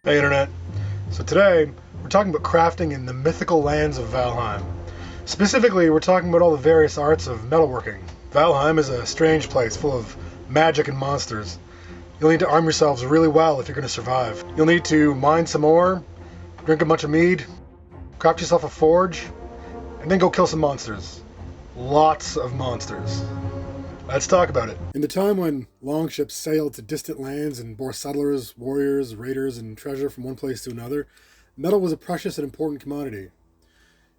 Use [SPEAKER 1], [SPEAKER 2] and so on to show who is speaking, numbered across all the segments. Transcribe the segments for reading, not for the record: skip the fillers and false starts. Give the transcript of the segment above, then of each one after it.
[SPEAKER 1] Hey Internet. So today we're talking about crafting in the mythical lands of Valheim. Specifically, we're talking about all the various arts of metalworking. Valheim is a strange place full of magic and monsters. You'll need to arm yourselves really well if you're going to survive. You'll need to mine some ore, drink a bunch of mead, craft yourself a forge, and then go kill some monsters. Lots of monsters. Let's talk about it. In the time when longships sailed to distant lands and bore settlers, warriors, raiders, and treasure from one place to another, metal was a precious and important commodity.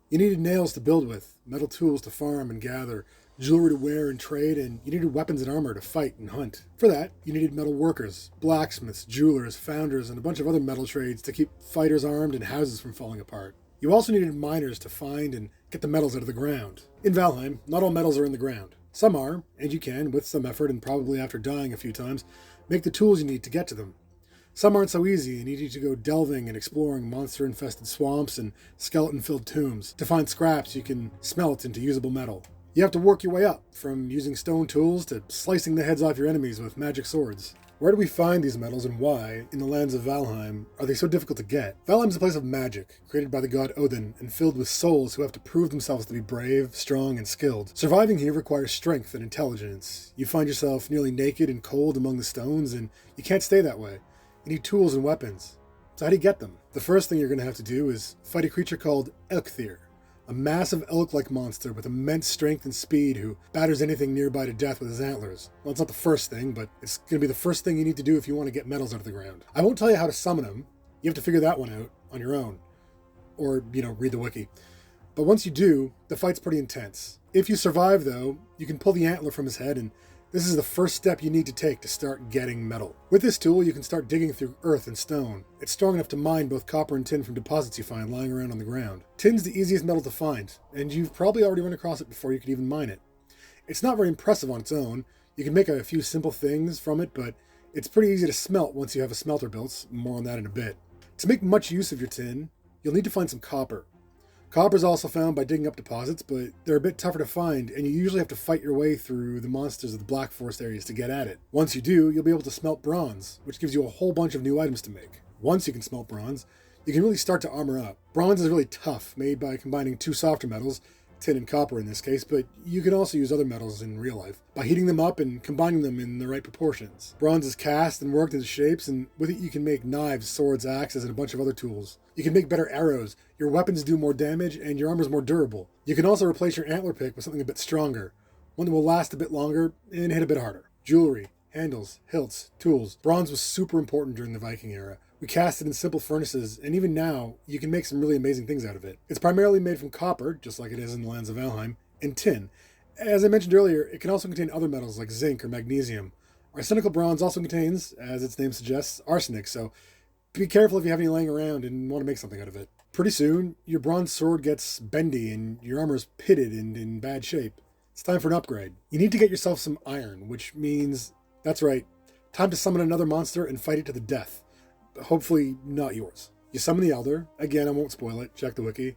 [SPEAKER 1] You needed nails to build with, metal tools to farm and gather, jewelry to wear and trade, and you needed weapons and armor to fight and hunt. For that, you needed metal workers, blacksmiths, jewelers, founders, and a bunch of other metal trades to keep fighters armed and houses from falling apart. You also needed miners to find and get the metals out of the ground. In Valheim, not all metals are in the ground. Some are, and you can, with some effort and probably after dying a few times, make the tools you need to get to them. Some aren't so easy and you need to go delving and exploring monster-infested swamps and skeleton-filled tombs to find scraps you can smelt into usable metal. You have to work your way up, from using stone tools to slicing the heads off your enemies with magic swords. Where do we find these metals and why, in the lands of Valheim, are they so difficult to get? Valheim is a place of magic, created by the god Odin, and filled with souls who have to prove themselves to be brave, strong, and skilled. Surviving here requires strength and intelligence. You find yourself nearly naked and cold among the stones, and you can't stay that way. You need tools and weapons. So how do you get them? The first thing you're going to have to do is fight a creature called Elkthir, a massive elk-like monster with immense strength and speed who batters anything nearby to death with his antlers. Well, it's not the first thing, but it's going to be the first thing you need to do if you want to get metals out of the ground. I won't tell you how to summon him. You have to figure that one out on your own. Or, read the wiki. But once you do, the fight's pretty intense. If you survive, though, you can pull the antler from his head, and this is the first step you need to take to start getting metal. With this tool, you can start digging through earth and stone. It's strong enough to mine both copper and tin from deposits you find lying around on the ground. Tin's the easiest metal to find, and you've probably already run across it before you could even mine it. It's not very impressive on its own. You can make a few simple things from it, but it's pretty easy to smelt once you have a smelter built. More on that in a bit. To make much use of your tin, you'll need to find some copper. Copper is also found by digging up deposits, but they're a bit tougher to find, and you usually have to fight your way through the monsters of the Black Forest areas to get at it. Once you do, you'll be able to smelt bronze, which gives you a whole bunch of new items to make. Once you can smelt bronze, you can really start to armor up. Bronze is really tough, made by combining two softer metals, tin and copper in this case, but you can also use other metals in real life by heating them up and combining them in the right proportions. Bronze is cast and worked into shapes, and with it you can make knives, swords, axes, and a bunch of other tools. You can make better arrows, your weapons do more damage, and your armor's more durable. You can also replace your antler pick with something a bit stronger, one that will last a bit longer and hit a bit harder. Jewelry, handles, hilts, tools. Bronze was super important during the Viking era. We cast it in simple furnaces, and even now, you can make some really amazing things out of it. It's primarily made from copper, just like it is in the lands of Valheim, and tin. As I mentioned earlier, it can also contain other metals like zinc or magnesium. Arsenical bronze also contains, as its name suggests, arsenic, so be careful if you have any laying around and want to make something out of it. Pretty soon, your bronze sword gets bendy and your armor is pitted and in bad shape. It's time for an upgrade. You need to get yourself some iron, which means, that's right, time to summon another monster and fight it to the death. Hopefully not yours. You summon the Elder. Again, I won't spoil it. Check the wiki.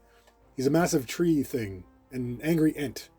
[SPEAKER 1] He's a massive tree thing, an angry ent,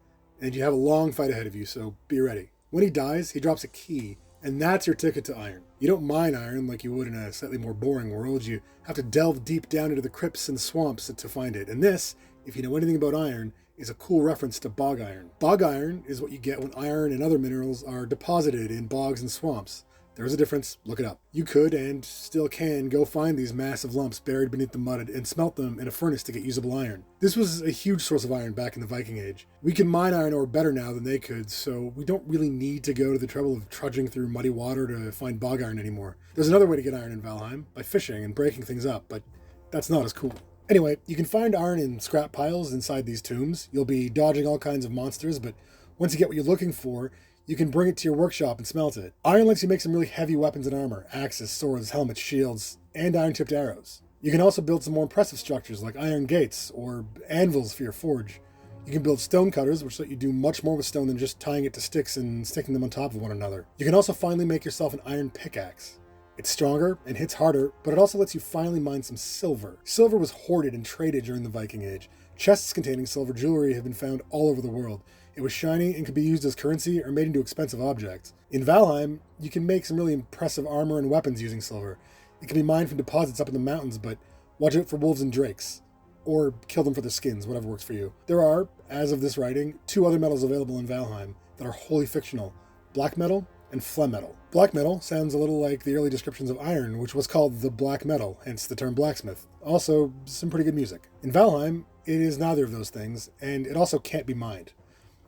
[SPEAKER 1] and you have a long fight ahead of you, so be ready. When he dies, he drops a key, and that's your ticket to iron. You don't mine iron like you would in a slightly more boring world. You have to delve deep down into the crypts and swamps to find it. And this, if you know anything about iron, is a cool reference to bog iron. Bog iron is what you get when iron and other minerals are deposited in bogs and swamps. There's a difference, look it up. You could, and still can, go find these massive lumps buried beneath the mud and smelt them in a furnace to get usable iron. This was a huge source of iron back in the Viking Age. We can mine iron ore better now than they could, so we don't really need to go to the trouble of trudging through muddy water to find bog iron anymore. There's another way to get iron in Valheim, by fishing and breaking things up, but that's not as cool. Anyway, you can find iron in scrap piles inside these tombs. You'll be dodging all kinds of monsters, but once you get what you're looking for, you can bring it to your workshop and smelt it. Iron lets you make some really heavy weapons and armor, axes, swords, helmets, shields, and iron-tipped arrows. You can also build some more impressive structures like iron gates or anvils for your forge. You can build stone cutters, which let you do much more with stone than just tying it to sticks and sticking them on top of one another. You can also finally make yourself an iron pickaxe. It's stronger and hits harder, but it also lets you finally mine some silver. Silver was hoarded and traded during the Viking Age. Chests containing silver jewelry have been found all over the world. It was shiny and could be used as currency or made into expensive objects. In Valheim, you can make some really impressive armor and weapons using silver. It can be mined from deposits up in the mountains, but watch out for wolves and drakes. Or kill them for their skins, whatever works for you. There are, as of this writing, 2 other metals available in Valheim that are wholly fictional: black metal and phlegm metal. Black metal sounds a little like the early descriptions of iron, which was called the black metal, hence the term blacksmith. Also, some pretty good music. In Valheim, it is neither of those things, and it also can't be mined.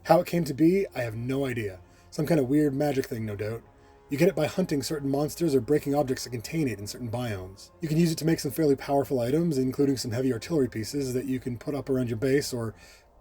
[SPEAKER 1] How it came to be, I have no idea. Some kind of weird magic thing, no doubt. You get it by hunting certain monsters or breaking objects that contain it in certain biomes. You can use it to make some fairly powerful items, including some heavy artillery pieces that you can put up around your base or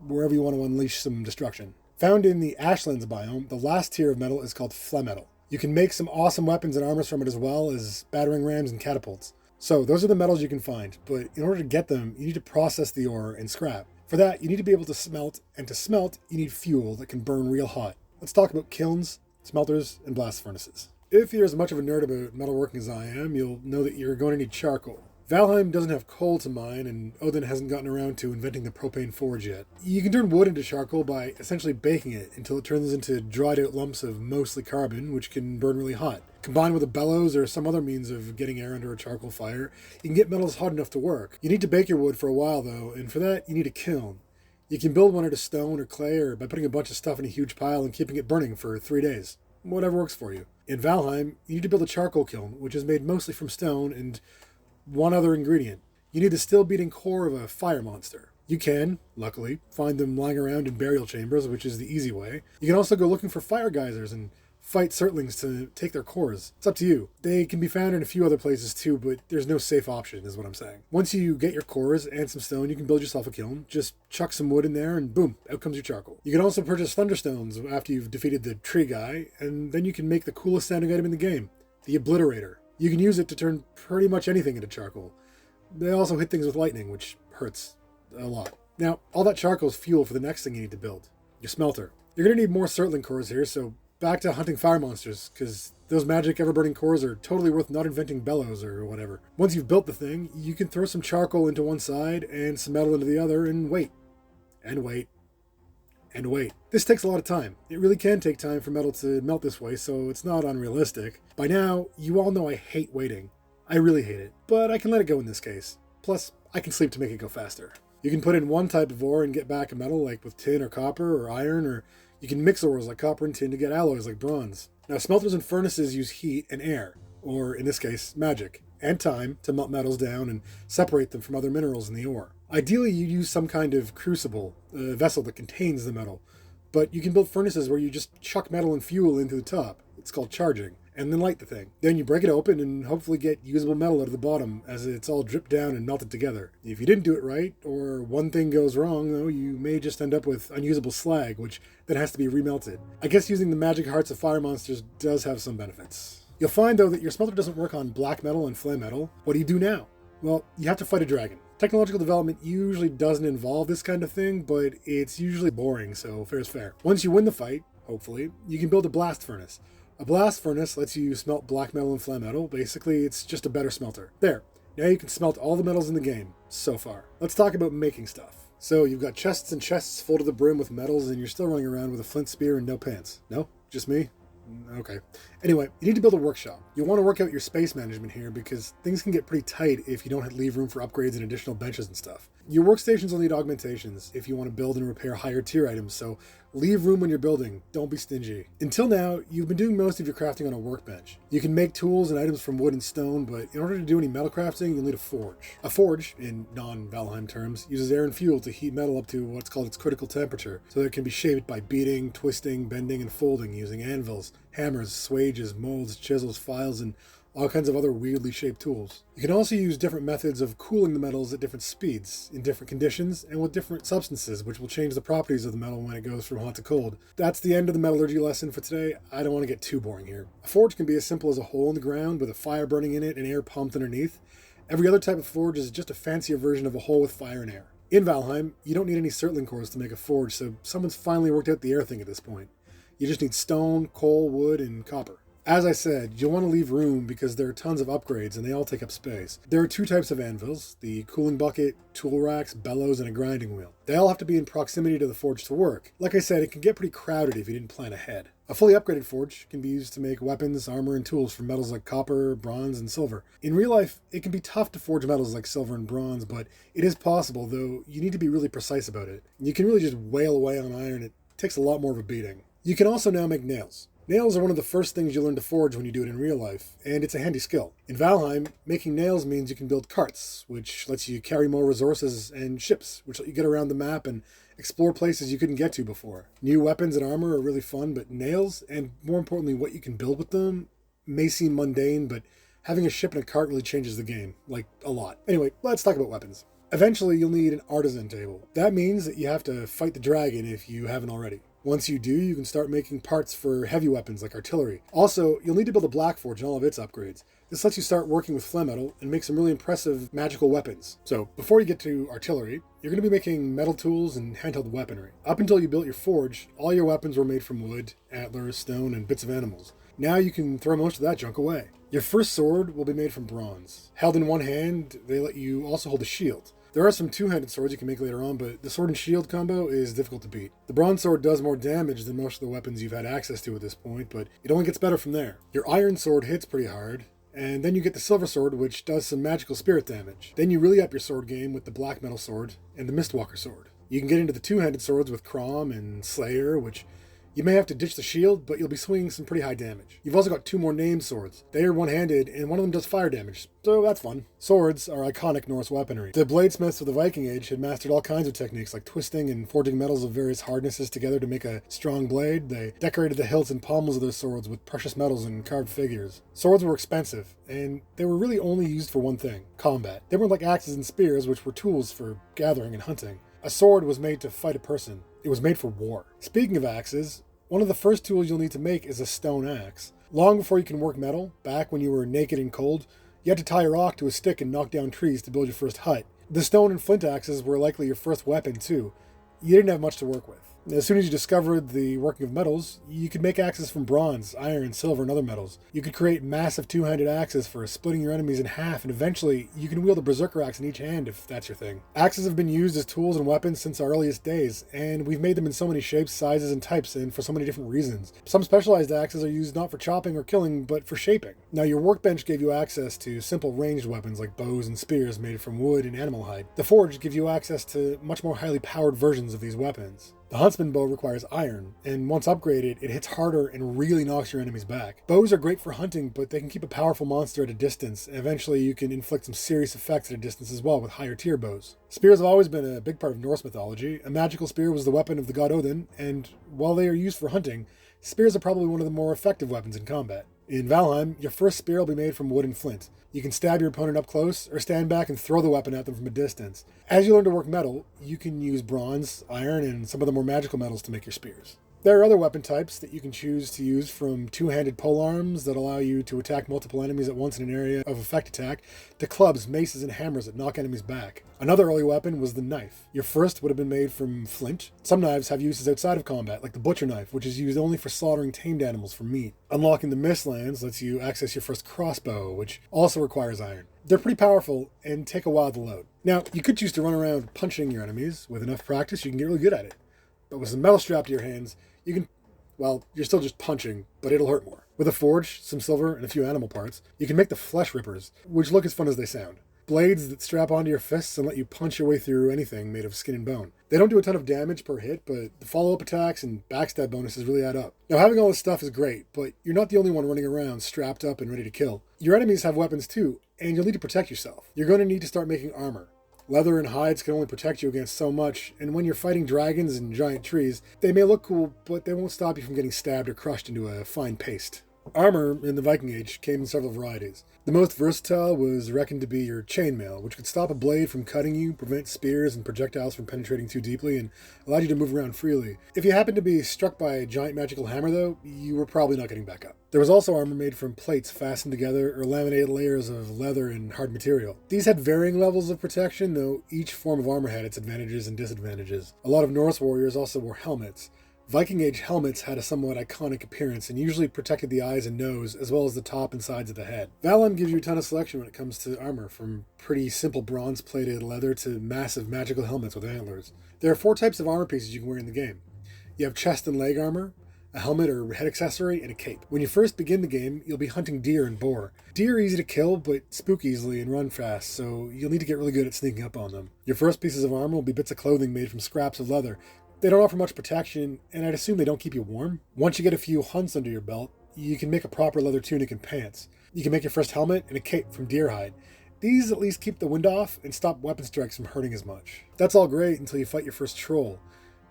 [SPEAKER 1] wherever you want to unleash some destruction. Found in the Ashlands biome, the last tier of metal is called phlegm metal. You can make some awesome weapons and armors from it, as well as battering rams and catapults. So those are the metals you can find, but in order to get them, you need to process the ore and scrap. For that, you need to be able to smelt, and to smelt, you need fuel that can burn real hot. Let's talk about kilns, smelters, and blast furnaces. If you're as much of a nerd about metalworking as I am, you'll know that you're going to need charcoal. Valheim doesn't have coal to mine, and Odin hasn't gotten around to inventing the propane forge yet. You can turn wood into charcoal by essentially baking it until it turns into dried out lumps of mostly carbon, which can burn really hot. Combined with a bellows or some other means of getting air under a charcoal fire, you can get metals hot enough to work. You need to bake your wood for a while though, and for that you need a kiln. You can build one out of stone or clay, or by putting a bunch of stuff in a huge pile and keeping it burning for 3 days. Whatever works for you. In Valheim, you need to build a charcoal kiln, which is made mostly from stone, and one other ingredient. You need the still-beating core of a fire monster. You can, luckily, find them lying around in burial chambers, which is the easy way. You can also go looking for fire geysers and fight Surtlings to take their cores. It's up to you. They can be found in a few other places too, but there's no safe option, is what I'm saying. Once you get your cores and some stone, you can build yourself a kiln. Just chuck some wood in there and boom, out comes your charcoal. You can also purchase thunderstones after you've defeated the tree guy, and then you can make the coolest sounding item in the game, the Obliterator. You can use it to turn pretty much anything into charcoal. They also hit things with lightning, which hurts a lot. Now, all that charcoal is fuel for the next thing you need to build, your smelter. You're going to need more Surtling cores here, so back to hunting fire monsters, because those magic ever-burning cores are totally worth not inventing bellows or whatever. Once you've built the thing, you can throw some charcoal into one side and some metal into the other and wait. And wait. And wait. This takes a lot of time. It really can take time for metal to melt this way, so it's not unrealistic. By now, you all know I hate waiting. I really hate it, but I can let it go in this case. Plus, I can sleep to make it go faster. You can put in one type of ore and get back a metal, like with tin or copper or iron, or you can mix ores like copper and tin to get alloys like bronze. Now, smelters and furnaces use heat and air, or in this case, magic, and time to melt metals down and separate them from other minerals in the ore. Ideally, you'd use some kind of crucible, a vessel that contains the metal, but you can build furnaces where you just chuck metal and fuel into the top. It's called charging, and then light the thing. Then you break it open and hopefully get usable metal out of the bottom as it's all dripped down and melted together. If you didn't do it right, or one thing goes wrong, though, you may just end up with unusable slag, which then has to be remelted. I guess using the magic hearts of fire monsters does have some benefits. You'll find, though, that your smelter doesn't work on black metal and flame metal. What do you do now? Well, you have to fight a dragon. Technological development usually doesn't involve this kind of thing, but it's usually boring, so fair's fair. Once you win the fight, hopefully, you can build a blast furnace. A blast furnace lets you smelt black metal and flame metal. Basically, it's just a better smelter. There. Now you can smelt all the metals in the game, so far. Let's talk about making stuff. So you've got chests and chests full to the brim with metals, and you're still running around with a flint spear and no pants. No? Just me? Okay. Anyway, you need to build a workshop. You'll want to work out your space management here because things can get pretty tight if you don't leave room for upgrades and additional benches and stuff. Your workstations will need augmentations if you want to build and repair higher tier items, so leave room when you're building. Don't be stingy. Until now, you've been doing most of your crafting on a workbench. You can make tools and items from wood and stone, but in order to do any metal crafting, you'll need a forge. A forge, in non-Valheim terms, uses air and fuel to heat metal up to what's called its critical temperature, so that it can be shaped by beating, twisting, bending, and folding using anvils, hammers, swages, molds, chisels, files, and all kinds of other weirdly shaped tools. You can also use different methods of cooling the metals at different speeds, in different conditions, and with different substances, which will change the properties of the metal when it goes from hot to cold. That's the end of the metallurgy lesson for today. I don't want to get too boring here. A forge can be as simple as a hole in the ground with a fire burning in it and air pumped underneath. Every other type of forge is just a fancier version of a hole with fire and air. In Valheim, you don't need any Surtling cores to make a forge, so someone's finally worked out the air thing at this point. You just need stone, coal, wood, and copper. As I said, you'll want to leave room because there are tons of upgrades and they all take up space. There are 2 types of anvils, the cooling bucket, tool racks, bellows, and a grinding wheel. They all have to be in proximity to the forge to work. Like I said, it can get pretty crowded if you didn't plan ahead. A fully upgraded forge can be used to make weapons, armor, and tools from metals like copper, bronze, and silver. In real life, it can be tough to forge metals like silver and bronze, but it is possible, though you need to be really precise about it. You can really just wail away on iron, it takes a lot more of a beating. You can also now make nails. Nails are one of the first things you learn to forge when you do it in real life, and it's a handy skill. In Valheim, making nails means you can build carts, which lets you carry more resources, and ships, which let you get around the map and explore places you couldn't get to before. New weapons and armor are really fun, but nails, and more importantly what you can build with them, may seem mundane, but having a ship and a cart really changes the game, like a lot. Anyway, let's talk about weapons. Eventually, you'll need an artisan table. That means that you have to fight the dragon if you haven't already. Once you do, you can start making parts for heavy weapons like artillery. Also, you'll need to build a black forge and all of its upgrades. This lets you start working with flame metal and make some really impressive magical weapons. So, before you get to artillery, you're going to be making metal tools and handheld weaponry. Up until you built your forge, all your weapons were made from wood, antlers, stone, and bits of animals. Now you can throw most of that junk away. Your first sword will be made from bronze. Held in one hand, they let you also hold a shield. There are some two-handed swords you can make later on, but the sword and shield combo is difficult to beat. The bronze sword does more damage than most of the weapons you've had access to at this point, but it only gets better from there. Your iron sword hits pretty hard, and then you get the silver sword, which does some magical spirit damage. Then you really up your sword game with the black metal sword and the Mistwalker sword. You can get into the two-handed swords with Crom and Slayer, which you may have to ditch the shield, but you'll be swinging some pretty high damage. You've also got 2 more named swords. They are one-handed, and one of them does fire damage, so that's fun. Swords are iconic Norse weaponry. The bladesmiths of the Viking Age had mastered all kinds of techniques, like twisting and forging metals of various hardnesses together to make a strong blade. They decorated the hilts and pommels of their swords with precious metals and carved figures. Swords were expensive, and they were really only used for one thing: combat. They weren't like axes and spears, which were tools for gathering and hunting. A sword was made to fight a person. It was made for war. Speaking of axes, one of the first tools you'll need to make is a stone axe. Long before you can work metal, back when you were naked and cold, you had to tie a rock to a stick and knock down trees to build your first hut. The stone and flint axes were likely your first weapon too. You didn't have much to work with. As soon as you discovered the working of metals, you could make axes from bronze, iron, silver, and other metals. You could create massive two-handed axes for splitting your enemies in half, and eventually you can wield a berserker axe in each hand if that's your thing. Axes have been used as tools and weapons since our earliest days, and we've made them in so many shapes, sizes, and types, and for so many different reasons. Some specialized axes are used not for chopping or killing, but for shaping. Now, your workbench gave you access to simple ranged weapons like bows and spears made from wood and animal hide. The forge gives you access to much more highly powered versions of these weapons. The huntsman bow requires iron, and once upgraded, it hits harder and really knocks your enemies back. Bows are great for hunting, but they can keep a powerful monster at a distance, and eventually you can inflict some serious effects at a distance as well with higher tier bows. Spears have always been a big part of Norse mythology. A magical spear was the weapon of the god Odin, and while they are used for hunting, spears are probably one of the more effective weapons in combat. In Valheim, your first spear will be made from wood and flint. You can stab your opponent up close, or stand back and throw the weapon at them from a distance. As you learn to work metal, you can use bronze, iron, and some of the more magical metals to make your spears. There are other weapon types that you can choose to use, from two-handed polearms that allow you to attack multiple enemies at once in an area of effect attack, to clubs, maces, and hammers that knock enemies back. Another early weapon was the knife. Your first would have been made from flint. Some knives have uses outside of combat, like the butcher knife, which is used only for slaughtering tamed animals for meat. Unlocking the Mistlands lets you access your first crossbow, which also requires iron. They're pretty powerful and take a while to load. Now, you could choose to run around punching your enemies. With enough practice, you can get really good at it. But with some metal strapped to your hands, you can, well, you're still just punching, but it'll hurt more. With a forge, some silver, and a few animal parts, you can make the flesh rippers, which look as fun as they sound. Blades that strap onto your fists and let you punch your way through anything made of skin and bone. They don't do a ton of damage per hit, but the follow-up attacks and backstab bonuses really add up. Now, having all this stuff is great, but you're not the only one running around strapped up and ready to kill. Your enemies have weapons too, and you'll need to protect yourself. You're going to need to start making armor. Leather and hides can only protect you against so much, and when you're fighting dragons and giant trees, they may look cool, but they won't stop you from getting stabbed or crushed into a fine paste. Armor in the Viking Age came in several varieties. The most versatile was reckoned to be your chainmail, which could stop a blade from cutting you, prevent spears and projectiles from penetrating too deeply, and allowed you to move around freely. If you happened to be struck by a giant magical hammer, though, you were probably not getting back up. There was also armor made from plates fastened together or laminated layers of leather and hard material. These had varying levels of protection, though each form of armor had its advantages and disadvantages. A lot of Norse warriors also wore helmets. Viking Age helmets had a somewhat iconic appearance and usually protected the eyes and nose, as well as the top and sides of the head. Valheim gives you a ton of selection when it comes to armor, from pretty simple bronze-plated leather to massive magical helmets with antlers. There are 4 types of armor pieces you can wear in the game. You have chest and leg armor, a helmet or head accessory, and a cape. When you first begin the game, you'll be hunting deer and boar. Deer are easy to kill, but spook easily and run fast, so you'll need to get really good at sneaking up on them. Your first pieces of armor will be bits of clothing made from scraps of leather. They don't offer much protection, and I'd assume they don't keep you warm. Once you get a few hunts under your belt, you can make a proper leather tunic and pants. You can make your first helmet and a cape from deer hide. These at least keep the wind off and stop weapon strikes from hurting as much. That's all great until you fight your first troll.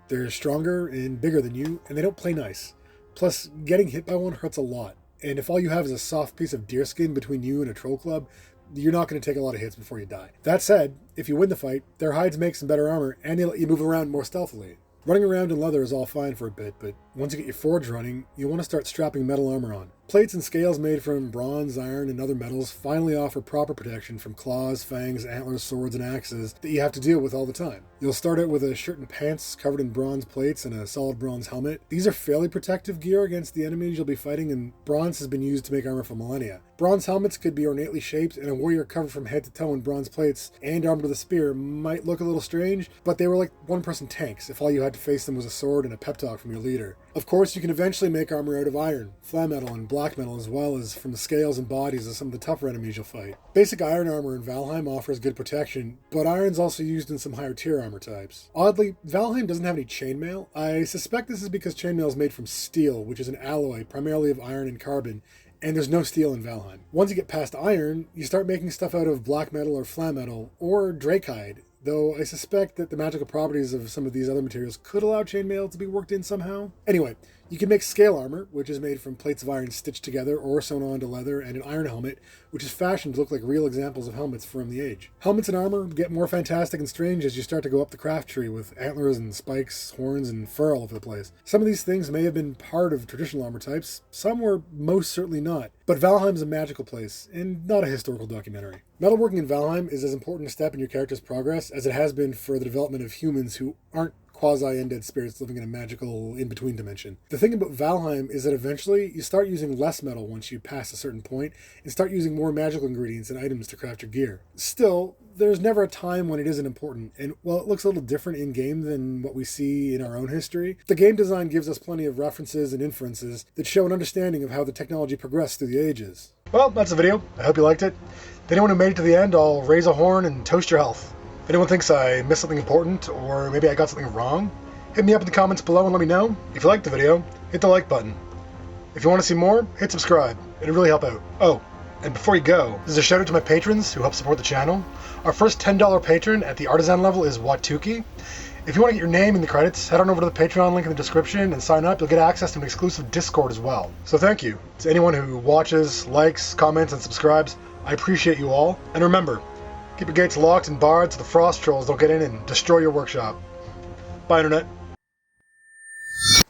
[SPEAKER 1] They're stronger and bigger than you, and they don't play nice. Plus, getting hit by one hurts a lot, and if all you have is a soft piece of deer skin between you and a troll club, you're not going to take a lot of hits before you die. That said, if you win the fight, their hides make some better armor, and they let you move around more stealthily. Running around in leather is all fine for a bit, but once you get your forge running, you want to start strapping metal armor on. Plates and scales made from bronze, iron, and other metals finally offer proper protection from claws, fangs, antlers, swords, and axes that you have to deal with all the time. You'll start out with a shirt and pants covered in bronze plates and a solid bronze helmet. These are fairly protective gear against the enemies you'll be fighting, and bronze has been used to make armor for millennia. Bronze helmets could be ornately shaped, and a warrior covered from head to toe in bronze plates and armed with a spear might look a little strange, but they were like one-person tanks if all you had to face them was a sword and a pep talk from your leader. Of course, you can eventually make armor out of iron, flame metal, and black metal, as well as from the scales and bodies of some of the tougher enemies you'll fight. Basic iron armor in Valheim offers good protection, but iron's also used in some higher tier armor types. Oddly, Valheim doesn't have any chainmail. I suspect this is because chainmail is made from steel, which is an alloy primarily of iron and carbon, and there's no steel in Valheim. Once you get past iron, you start making stuff out of black metal or flame metal, or drakehide, though I suspect that the magical properties of some of these other materials could allow chainmail to be worked in somehow. Anyway, you can make scale armor, which is made from plates of iron stitched together or sewn onto leather, and an iron helmet, which is fashioned to look like real examples of helmets from the age. Helmets and armor get more fantastic and strange as you start to go up the craft tree with antlers and spikes, horns, and fur all over the place. Some of these things may have been part of traditional armor types, some were most certainly not. But Valheim's a magical place, and not a historical documentary. Metalworking in Valheim is as important a step in your character's progress as it has been for the development of humans who aren't quasi-undead spirits living in a magical in-between dimension. The thing about Valheim is that eventually you start using less metal once you pass a certain point and start using more magical ingredients and items to craft your gear. Still, there's never a time when it isn't important, and while it looks a little different in-game than what we see in our own history, the game design gives us plenty of references and inferences that show an understanding of how the technology progressed through the ages. Well, that's the video. I hope you liked it. To anyone who made it to the end, I'll raise a horn and toast your health. If anyone thinks I missed something important, or maybe I got something wrong, hit me up in the comments below and let me know. If you liked the video, hit the like button. If you want to see more, hit subscribe. It'd really help out. Oh, and before you go, this is a shout out to my patrons who help support the channel. Our first $10 patron at the artisan level is Watuki. If you want to get your name in the credits, head on over to the Patreon link in the description and sign up. You'll get access to an exclusive Discord as well. So thank you to anyone who watches, likes, comments, and subscribes. I appreciate you all. And remember, keep your gates locked and barred so the frost trolls don't get in and destroy your workshop. Bye, Internet.